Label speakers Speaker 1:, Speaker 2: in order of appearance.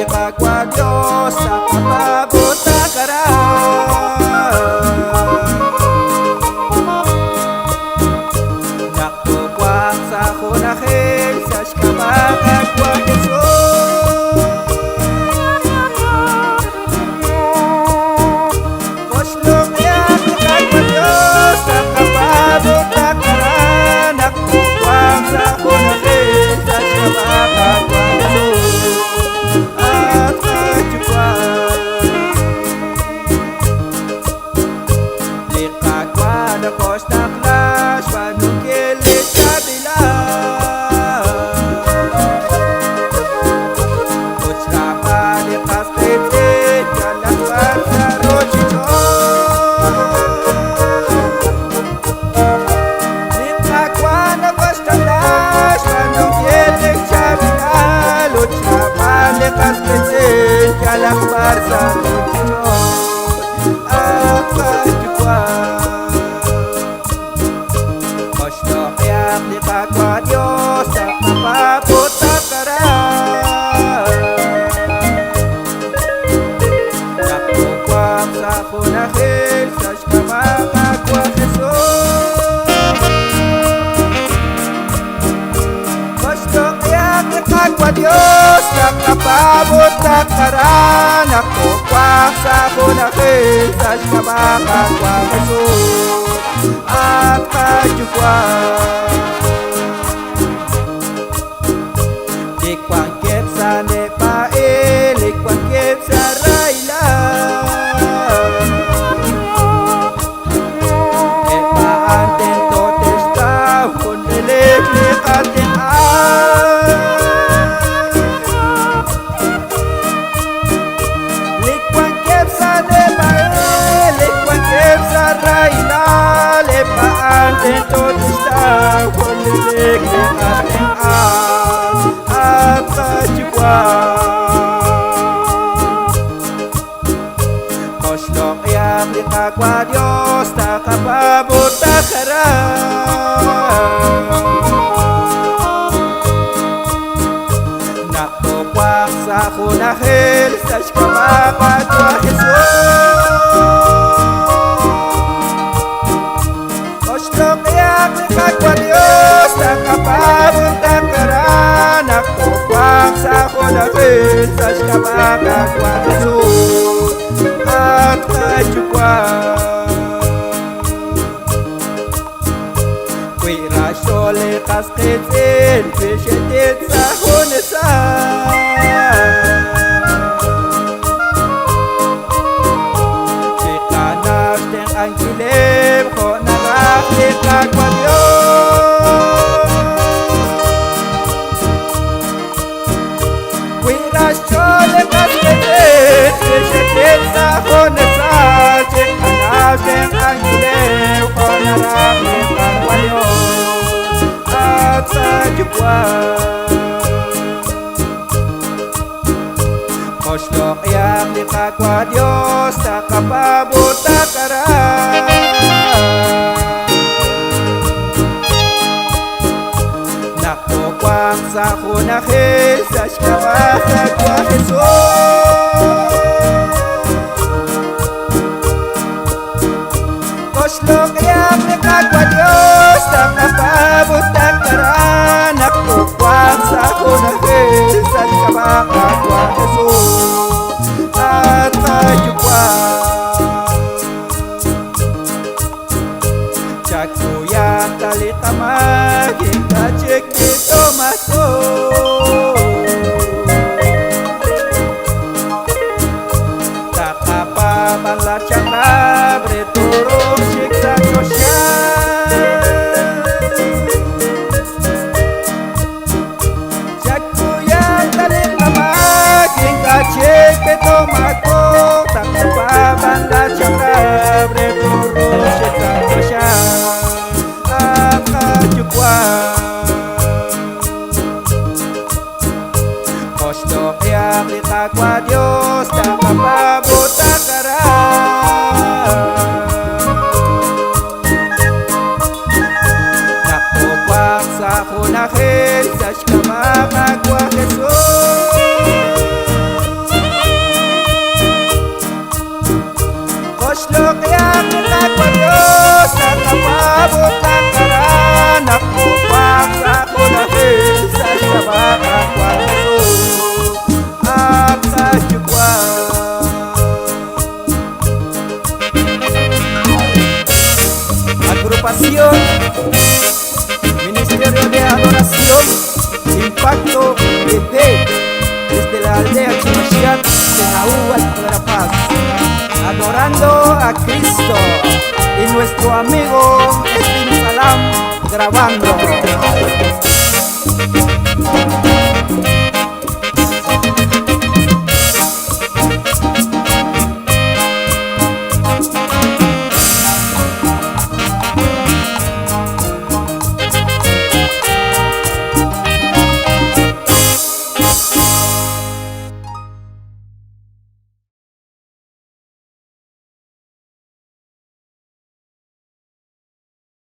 Speaker 1: Kapwa Diyos sa kapabot na karaan. Nakukwang sa kunakil sa kapakagwa Jesus. Koslong yak ni Kapwa Diyos sa kapabot na karaan. Nakukwang sa kunakil sa kapakagwa Jesus. Costa Clash, panukilit sa bilang Kutsrapa di Kastitit, kalakpan sa Rochito. Litakwa na Costa Clash, panukilit sa bilang Kutsrapa di Kastitit, kalakpan sa Rochito. At kajukwa ni Kapwa Diyos sa kapabot na karaan. Nakukwang sa kunakil sa kapakagwa Jesus. Gusto kaya ni Kapwa Diyos sa kapabot na karaan. Nakukwang sa kunakil sa kapakagwa Jesus. At kajukwan Likwang kip sa Nepae, likwang kip sa Raila. Epaan din to testa, kundilik likatin likwang kip sa Nepae, likwang kip sa Raila. Epaan din to testa, kundilik likatin Koslong yak ni Kapwa Diyos na kapabot na karaan. Nakukwang sa kunakil sa kapakagwa Jesus. Koslong yak ni Kapwa Diyos na kapabot na karaan. Nakukwang sa kunakil sa kapakagwa Jesus. At kajukwan Kwi rasyole kaskitin Pishitit sa hunesan Sikanaw siyang ang kilim Ko nakakit Kapwa Diyos Kwi rasyole kaskitin Pishitit sa hunesan Sikanaw siyang ang kilim Ko nakakit Kapwa Diyos At kajukwan Koslong yak ni Kapwa Diyos sa kapabot na karaan. Nakukwang sa kunakil sa kapakagwa Jesus. Koslong yak ni Kapwa Diyos sa kapabot na karaan. Nakukwang sa kunakil sa kapakagwa Jesus. At kajukwan Tsakuyak talitamag Ikachik dito mato Kakapabangla siyang Turong siksa sosyal Tsakuyak talitamag Ikachik dito mato Kakapabangla siyang Turong siksa sosyal At kajukwan Koslong yak ni Kapwa Diyos na kapabot na karaan. Nakukwang sa kunakil sa kapakagwa Jesus. tu amigo Espín Salam grabando.